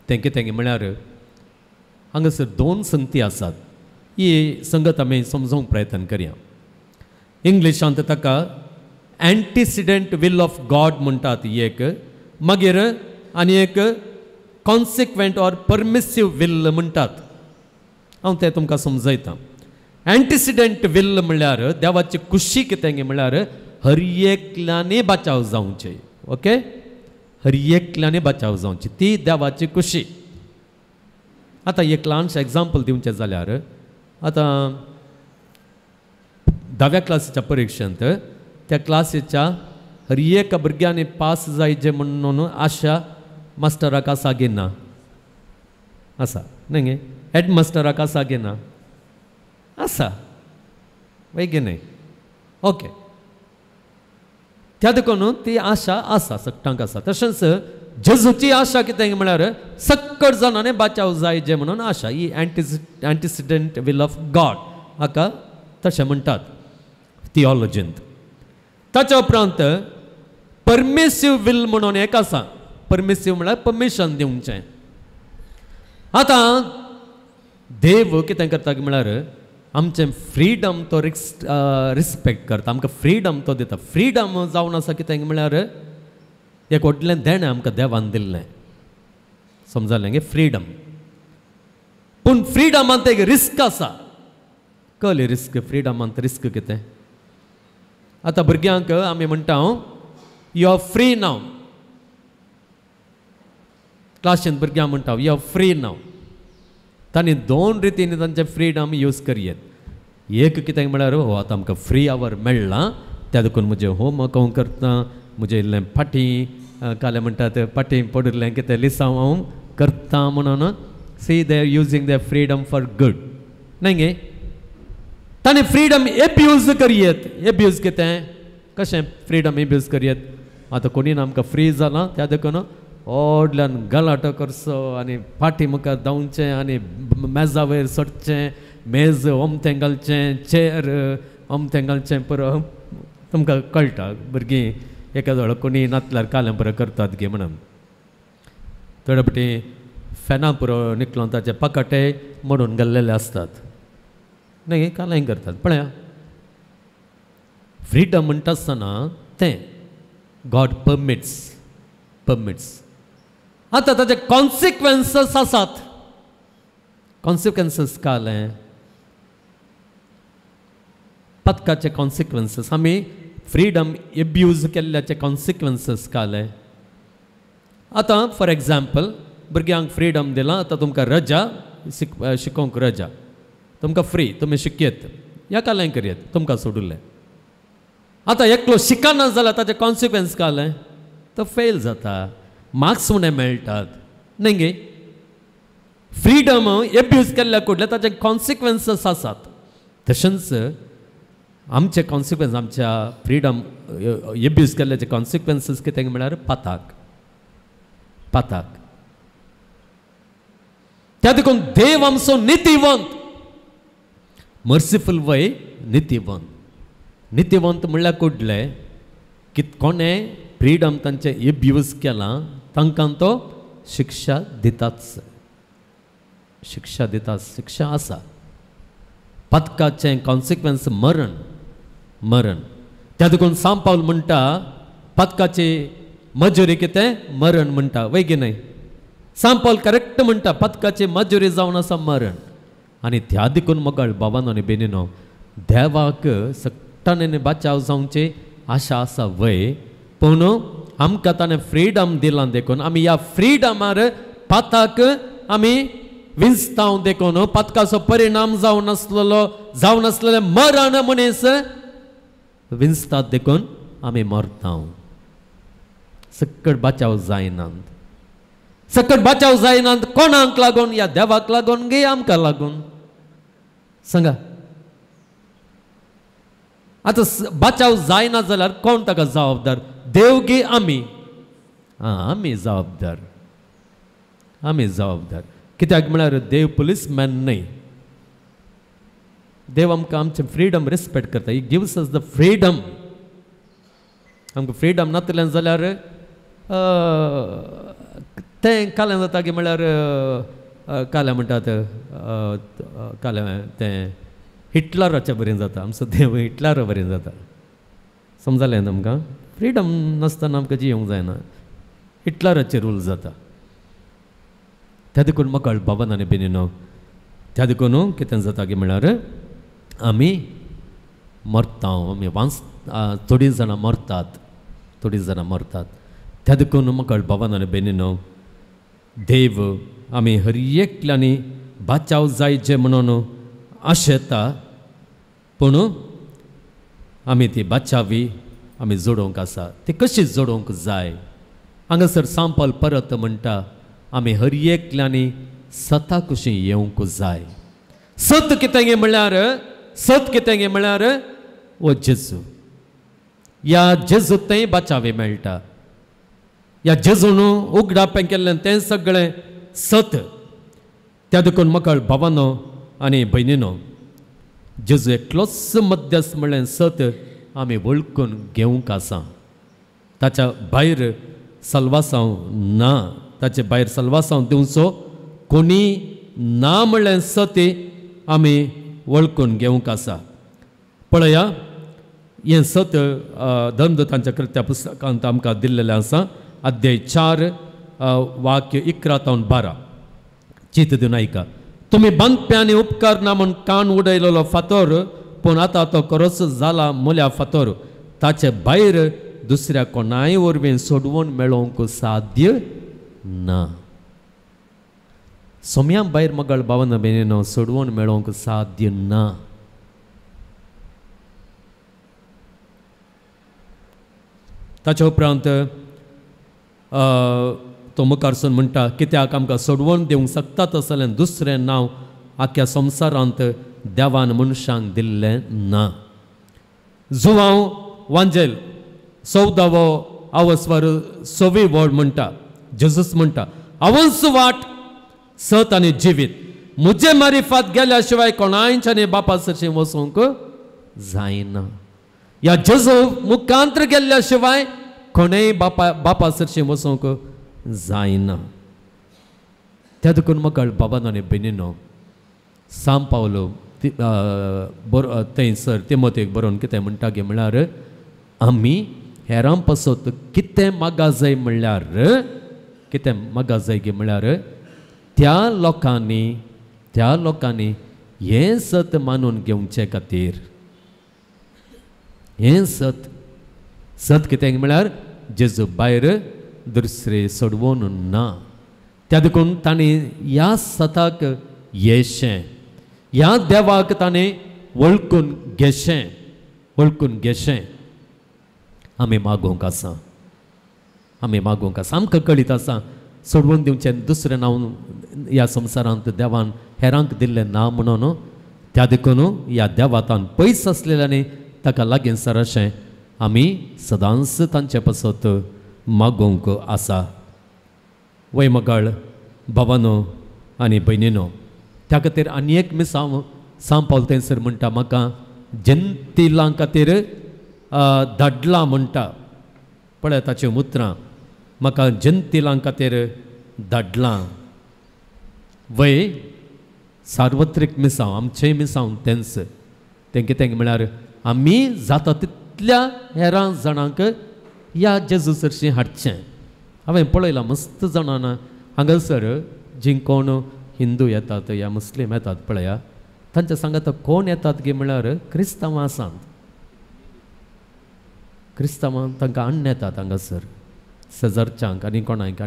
तें कितें म्हळ्यार हांगासर 2 संगती आसात. ही संगत आमी समजूंक प्रयत्न करया. इंग्लिशांत ताका एंटीसिडेंट विल ऑफ गॉड म्हणटात एक, मागीर आनी एक कॉन्सिक्वेंट ऑर परमिसिव विल म्हणटात. हांव तें तुमकां समजयतां. एंटीसिडेंट विल म्हळ्यार देवाची खुशी कितें गे म्हळ्यार हर एकल्यांनी बचाव जावचें. ओके, हर एकल्यांनी बचाव जावची, ती देवाची खुशी. आतां एक ल्हानशें एग्जाम्पल दिवचें जाल्यार, आतां 10व्या क्लासीच्या परीक्षेंत त्या क्लासीच्या हर एका भुरग्यांनी पास जायचें म्हणून आशा मास्टराक आसा गे ना? आसा न्ही गे? हेडमास्टराक आसा गे ना? आसा वय गे न्हय? ओके, त्या देखून ती आशा आसा, सगळ्यांक आसा. तशेंच जेजूची आशा कितें म्हळ्यार सक्कट जाणांनी बाचाव जाय जे म्हणून आशा ही एंटीसिडेंट विल ऑफ गॉड हाका तशें म्हणटात थियोलॉजींत. ताच्या उपरांत परमिसिव विल म्हणून एक आसा. परमिसिव म्हळ्यार परमिशन दिवचें. आतां देव कितें करता म्हळ्यार आमचें फ्रीडम तो रिस्पेक्ट करता. आमकां फ्रीडम तो दिता. फ्रीडम जावन आसा कितें म्हळ्यार एक व्हडलें देणें आमकां देवान दिल्लें. समजलें गे फ्रीडम. पूण फ्रीडमांत एक रिस्क आसा. कळ्ळें रिस्क. फ्रीडमांत रिस्क कितें. आतां भुरग्यांक आमी म्हणटा यू आर फ्री नाव. क्लासींत भुरग्यांक म्हणटा यू आर फ्री नाव. तांणी दोन रितींनी तांचें फ्रीडम यूज करयेत. एक कितें म्हळ्यार हो आतां आमकां फ्री आवर मेळ्ळा त्या देखून म्हजें होमवर्क हांव करता. म्हजें इल्लें फाटीं काले म्हणटात फाटीं पडिल्लें कितें लिसांव हांव करता म्हणून see they are using their freedom for good. न्हय गे. तांणी फ्रीडम एब्यूज करयेत. एब्यूज कितें कशें फ्रीडम एब्यूज करयेत. आतां कोणी आमकां फ्री जालां त्या देखून व्हडल्यान गलाटो करचो आनी फाटीं मुखार धांवचें आनी मेजा वयर सरचें. मेज ओमतें घालचें. चेर ओमतें घालचें पुरो तुमकां कळटा. भुरगीं एका जवळ कोणी नातल्यार कालें पुरो करतात गे म्हणून. थोडे फावटी फेना पुरो निकलो ताचे पकाटे मोडून घाल्लेले आसतात. न्ही कालें करतात. पळया फ्रीडम म्हणटा आसतना तें गॉड परमिट्स. आतां ताचे कॉन्सिक्वेन्सीस आसात. कॉन्सिक्वेन्सीस कालें पथकाचे कॉन्सिक्वेन्सीस. आमी फ्रीडम एब्यूज केल्ल्याचे कॉन्सिक्वेन्सीस काले. आतां फॉर एग्जाम्पल भुरग्यांक फ्रीडम दिलां. आतां तुमकां रजा शिकोवंक रजा. तुमकां फ्री तुमी शिकयेत या कालें करयेत तुमकां सोडुल्लें. आतां एकलो शिकना जाल्यार ताचें कॉन्सिक्वेन्स कालें तो फेल जाता. मार्क्स उणे मेळटात. न्ही गे. फ्रीडम एब्यूज केल्ल्या कुडले ताचे कॉन्सिक्वेन्सीस आसात. तशेंच आमचे कॉन्सिक्वेन्स आमच्या फ्रीडम एब्यूज केल्ल्याचे कॉन्सिक्वेन्सीस कितें म्हळ्यार पाताक. त्या देखून देव आमचो नितीवंत. मर्सिफूल वय नितीवंत म्हणल्यार कुडले की कोणें फ्रीडम तांचे एब्यूज केलां तांकां तो शिक्षा दिताच. शिक्षा आसा. पथकाचें कॉन्सिक्वेन्स मरण. त्या देखून सांत पावल म्हणटा पथकाची मजुरी कितें मरण म्हणटा. वय की न्हय. सांत पावल करेक्ट म्हणटा पथकाची मजुरी जावन आसा मरण. आनी त्या देखून मोगाळ बाबानो आनी बेनिनो देवाक सक्टाने बाचाव जावची आशा आसा वय. पूण आमकां ताणें फ्रीडम दिलां देखून आमी ह्या फ्रीडमार पथाक आमी विंचताव देखून पथकाचो परिणाम जावन आसलेलें मरण मनीस विंचतात देखून आमी मरताव. सक्कट बाचाव जायनात. कोणाक लागून या देवाक लागून गे आमकां लागून. सांगा. आतां बाचाव जायना जाल्यार कोण ताका जबाबदार. देव गे आमी. आमी जबाबदार. कित्याक म्हळ्यार देव पुलीसमॅन न्हय. देव आमकां आमचें फ्रीडम रिस्पेक्ट करता. He gives us the freedom. आमकां फ्रीडम नातलें जाल्यार तें कालें जाता की म्हळ्यार कालें म्हणटात कालें तें हिटलराचें बरें जाता. आमचो देव हिटलरा बरें जाता. समजलें तुमकां. फ्रीडम नासतना आमकां जियोंक जायना. हिटलराचें रूल जाता. त्या देखून मोगाळ बाबान आनी बेनिनो त्या देखून कितें जाता की म्हळ्यार आमी मरताव. आमी थोडीं जाणां मरतात. त्या देखून मोगाळ बाबान आनी बेनिनो देव आमी हर एकल्यांनी बाचाव जायचे म्हणून आशेता. पूण आमी ती बाचावी आमी जोडोवंक आसा. ती कशी जोडोवंक जाय. हांगासर सांत पावल परत म्हणटा आमी हर एकल्यांनी सता कशी येवंक जाय. सत कितें गे म्हळ्यार वो जेजू. ह्या जेजूतय बाचावी मेळटा. ह्या जेजून उगडापें केल्लें तें सगळें सत. त्या देखून मकळ भावांनो आनी भयणीनो, जेजू एकलोच मध्यस्थ म्हणलें सत आमी वळखून घेवंक आसा. ताच्या भायर सल्वासांव ना, ताचे भायर सल्वासांव दिवचो कोणी ना म्हणलें सत आमी वळखून घेवंक आसा. पळया, हें सत धर्मदूतांच्या कृत्या पुस्तकांत आमकां दिल्लेलें आसा. अध्याय 4 वाक्य 11 ते 12. चित दिवन आयका. तुमी बांदप्यांनी उपकार ना म्हूण कान उडयलेलो फातर, पूण आतां तो खरोच जाला मोल्या फातर. ताचे भायर दुसऱ्या कोणाय वरवीं सोडवून मेळोवंक साध्य ना. सोम्या भायर मगळ भावांनो भयणीनो सोडवून मेळोवंक साध्य ना. ताच्या उपरांत तो मुखारसून म्हणटा, कित्याक आमकां सोडवून दिवंक शकता तसलें दुसरें नांव आख्या संवसारांत देवान मनशांक दिल्लें ना. जुवांव वांजेल 14वो आवस्वर 6वी वड म्हणटा, जेजूस म्हणटा, हांवूच वाट सत आनी जिवीत. म्हजे मारिफात गेल्या शिवाय कोणायच्यानी बापा सरशी वचूंक जायना. ह्या जेजू मुखांतर गेल्ल्या शिवाय कोणेय बापा सरशी वचूंक जायना. त्या देखून मकळ बाबानो आनी भयणीनो, सांब पावलो थंयसर तिमोथेक बरोवन कितें म्हणटा गे म्हळ्यार, आमी हेरां पासत कितें मागा जाय म्हणल्यार, कितें मागा जाय गे म्हळ्यार, त्या लोकांनी हें सत मानून घेवचे खातीर. हें सत कितें म्हळ्यार जेजू भायर दुसरे सोडवून ना. त्या देखून ताणें ह्या सताक येशें, ह्या देवाक ताणें वळखून घेशें. आमी मागोवंक आसा. आमकां कळीत आसा सोडवून दिवचें दुसरें नांव ह्या संवसारांत देवान हेरांक दिल्लें ना म्हणून. त्या देखून ह्या देवातान पयस आसलेल्यानी ताका लागीं सराशें आमी सदांच तांचे पासत मागोवंक आसा. वय मगळ भावांनो आनी भयणीनो, त्या खातीर आनी एक मिसांव सांब पावल थंयसर म्हणटा, म्हाका जंतिलां खातीर धाडलां म्हणटा. पळय ताचीं उतरां, म्हाका जंतिलां खातीर धाडलां. वय सार्वत्रीक मिसांव, आमचें मिसांव तें कितें म्हळ्यार आमी जाता तितल्या हेरां जाणांक ह्या जेजू सरशी हाडचें. हांवें पळयलां मस्त जाणां हांगासर जीं कोण हिंदू येतात या मुस्लीम येतात पळया, तांच्या सांगात कोण येतात गे म्हळ्यार क्रिस्तांवां आसात. क्रिस्तांवां तांकां हाडून येतात हांगासर, सेजारच्यांक आनी कोणाक.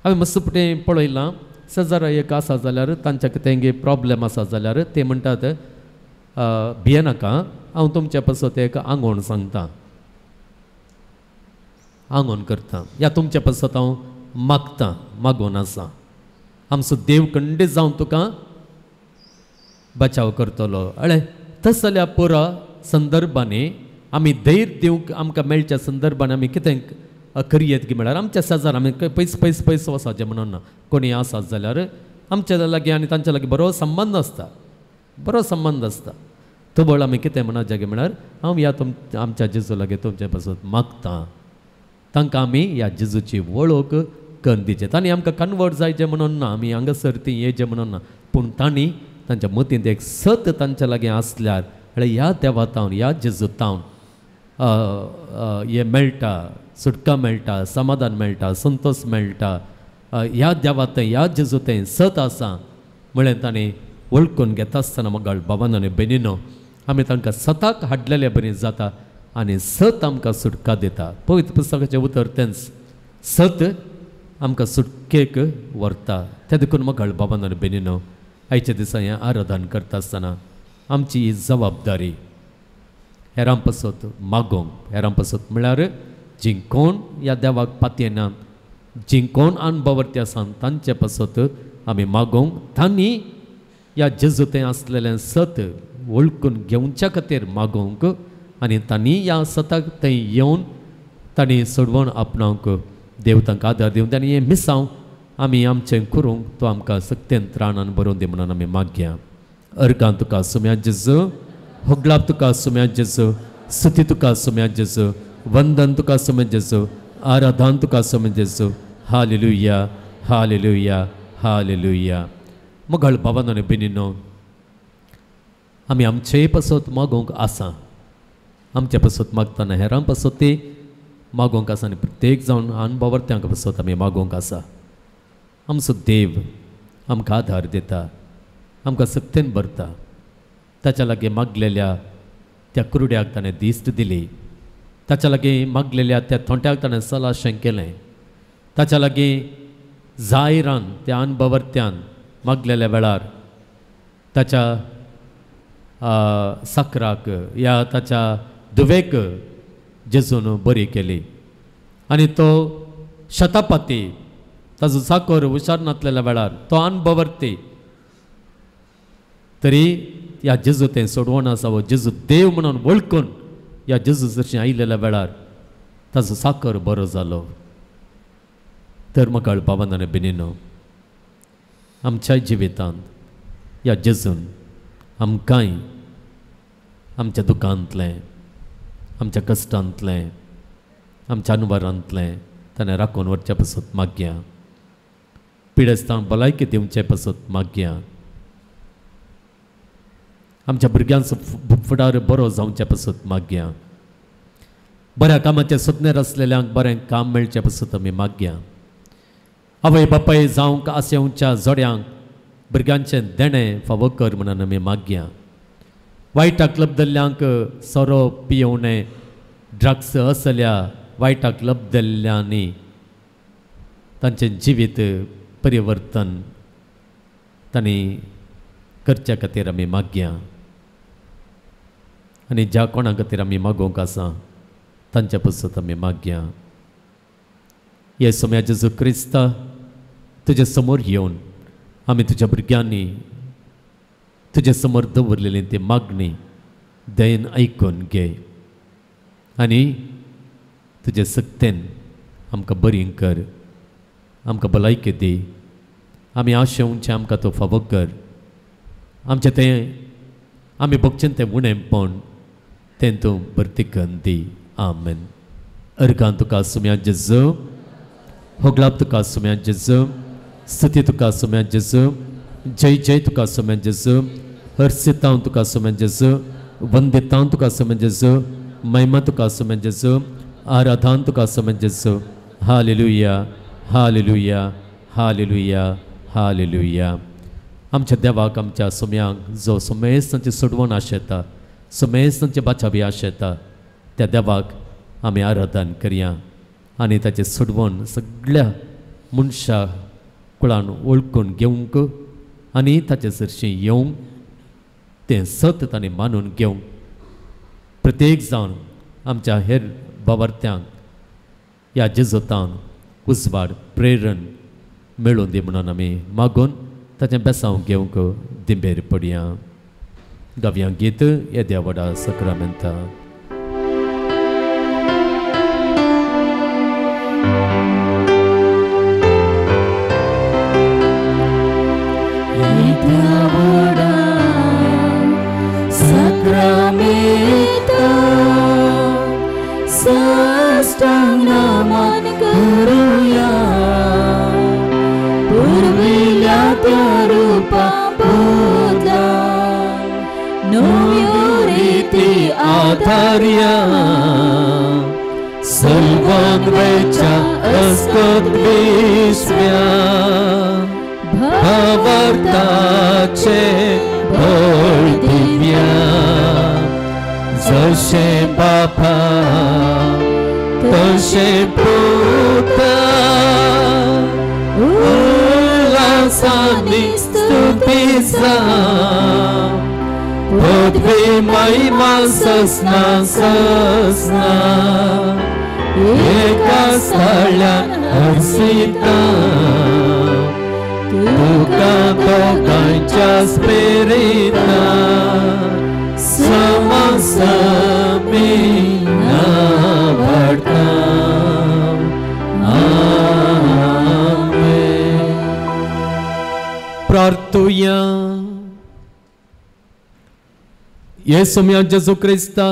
हांवें मस्त पुटें पळयलां, सेजार एक आसा जाल्यार तांच्या कितें प्रॉब्लेम आसा जाल्यार ते म्हणटात, भियेनाका, हांव तुमच्या पासत एक आंगवण सांगता, आंगवण करता, या तुमच्या पासत हांव मागतां, मागोवन आसा. आमचो देव खंडीत जावन तुका बचाव करतलो. अळे तस जाल्यार पुरा संदर्भांनी आमी धैर्य दिवंक आमकां मेळच्या संदर्भान आमी कितें करियेत गे म्हळ्यार आमच्या शेजार आमी पयस वसाचें म्हणून ना. कोणी आसात जाल्यार आमच्या लागीं आनी तांच्या लागीं बरो संबंद आसता. तो बळ आमी कितें म्हणचे गे म्हळ्यार हांव ह्या आमच्या जेजू लागीं तुमचे पासून मागतां. तांकां आमी ह्या जेजूची वळख करून दिचे. तांणी आमकां कन्वर्ट जायचें म्हणून ना, आमी हांगासर ती येचें म्हणून ना, पूण तांणी तांच्या मतींत एक सत तांच्या लागीं आसल्यार ह्या देवातावन ह्या जेजूतावन हें मेळटा, सुटका मेळटा, समाधान मेळटा, संतोश मेळटा. ह्या देवात ह्या जेजूतें सत आसा म्हळ्यार ताणें वळखून घेता आसतना मगळ भावांनो आनी भयणीनो, आमी तांकां सताक हाडलेलें बरें जाता आनी सत आमकां सुटका दिता. पवित्र पुस्तकाचें उतर तेंच, सत आमकां सुटकेक व्हरता. त्या देखून मगळ भावांनो आनी भयणीनो, आयच्या दिसा हें आराधन करता आसतना आमची ही जबाबदारी हेरां पासत मागोवंक. हेरां पासत म्हळ्यार जीं कोण ह्या देवाक पातयेनात, जीं कोण अणभवर्ती आसात तांचे पासत आमी मागोवंक, तांणी ह्या जेजूतें आसलेलें सत वळखून घेवच्या खातीर मागोवंक आनी तांणी ह्या सताक थंय येवन तांणी सोडवून आपणाक देव तांकां आदार दिवन तांणी हें मिसांव आमी आमचें करूंक तो आमकां सक्तेन त्राणान बरोवन दी म्हणून आमी मागया. अर्गां तुका सुम्या जेजू, होगलाप तुका सुम्या जेजू, स्तुती तुका सुम्या जेजू, वंदन तुका सुम्या जेजू, आराधन तुका सुम्या जेजू. Hallelujah, hallelujah, hallelujah. मोगाळ भावांनो आनी भयणींनो, आमी आमचे पासत मागोवंक आसा. आमच्या पासत मागतना हेरां पासत ती मागोवंक आसा आनी प्रत्येक जावन अणभवर्त्यांक पासत आमी मागोवंक आसा. आमचो देव आमकां आधार दिता, आमकां सक्तेन भरता. ताच्या लागीं मागलेल्या त्या कुरड्याक ताणें दिश्ट दिली. ताच्या लागीं मागलेल्या त्या थोंट्याक ताणें सलाशें केलें. ताच्या लागीं जायरान त्या अणभवर्त्यान मागलेल्या वेळार ताच्या साकराक या ताच्या दुवेक जेजून बरी केली. आनी तो शतापती ताजो साकर हुशार नासलेल्या वेळार तो अणभवर्ती तरी ह्या जेजू तें सोडवण आसा वो जेजू देव म्हणून वळखून ह्या जेजू जशें आयिल्ल्या वेळार ताजो साकर बरो जालो. तर म्हाका भावांनो आनी भयणींनो, आमच्या जिवितांत ह्या जेजून आमकांय आमच्या दुखांतलें, आमच्या कश्टांतलें, आमच्या अनवरांतलें ताणें राखून व्हरचे पासत मागया. पिडेस्तांक भलायकी दिवचे पासत मागया. आमच्या भुरग्यांचो फुडार बरो जावचे पासत मागया. बऱ्या कामाचे सपनेर आसलेल्यांक बरें काम मेळचें पासत आमी मागया. आवय बापाय जावंक आसेवच्या जोड्यांक भुरग्यांचें देणें फावो कर म्हणून आमी मागया. वायटाक लबदल्ल्यांक सोरो पियोवणे, ड्रग्स असल्या वायटाक लबदल्ल्यांनी तांचें जिवीत परिवर्तन तांणी करच्या खातीर आमी मागया. आनी ज्या कोणा खातीर आमी मागोवंक आसा तांच्या पासत आमी मागया. येसू जेजू क्रिस्ता, तुजे समोर येवन आमी तुज्या भुरग्यांनी तुजे समोर दवरलेली ती मागणी दयेन आयकून घे आनी तुजे सक्तेन आमकां बरी कर, आमकां भलायकी दी. आमी आशेवचें आमकां तो फावो कर. आमचें तें आमी भोगचें तें उणेंपण तें तूं भरतिकन दी. आमेन. अर्गां तुका सुम्या जेजू, होगलाप तुका सुम्या जेजू, स्तुती तुका सुम्या जेजू, जय जय तुका सुम्या जेजू, हर्षितां तुका सुम्या जेजू, वंदितां तुका सुम्या जेजू, महिमा तुका सुम्या जेजू, आराधन तुका सुम्या जेजू. Hallelujah, hallelujah, hallelujah, hallelujah. आमच्या देवाक आमच्या सुम्यांक जो सुमेस्तांची सोडवण आशेता, सुमेस्तांची बाचावी आशेता, त्या देवाक आमी आराधन करया आनी ताचे सोडवण सगळ्या मनशा कुळान वळखून घेवंक आनी ताचे सरशी येवंक तें सत तांणी मानून घेवंक प्रत्येक जावन आमच्या हेर बावर्त्यांक ह्या जेजूतान उजवाड प्रेरण मेळून दी म्हणून आमी मागून ताचें बेसांव घेवंक दिंबेर पडया. गावया गीत येद्या vada सक्रामेंता. Sakramenta sastang naman karuya purvilya tarupa buddha numuriti आधार्या सर्वान वेचा अस्कत विस्म्या भावार्थाचे भोळ दिव्या जशे बापा तशे पुता उल्हासानी स्तुतीचा पदवी महिमा ससना ससना एका स्थळ्यान हरसिता तुका दोगांच्या स्पिरिता समासमी नावाडटा. येसुम्या जेजू क्रिस्ता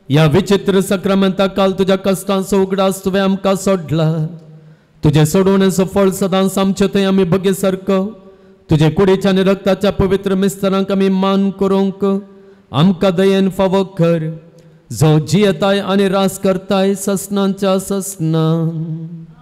या विचित्र सक्रामेंता काल तुझ्या कष्टांचो उगडास तुवें आमकां सोडला. तुझे सोडवण्याचो फळ सदांच आमचे थंय आमी बगे सारको तुझे कुडीच्या आनी रक्ताच्या पवित्र मिस्त्रांक आमी मान करूंक आमकां दयेन फावो कर, जो जियेताय आनी रास करताय ससनांच्या ससनां.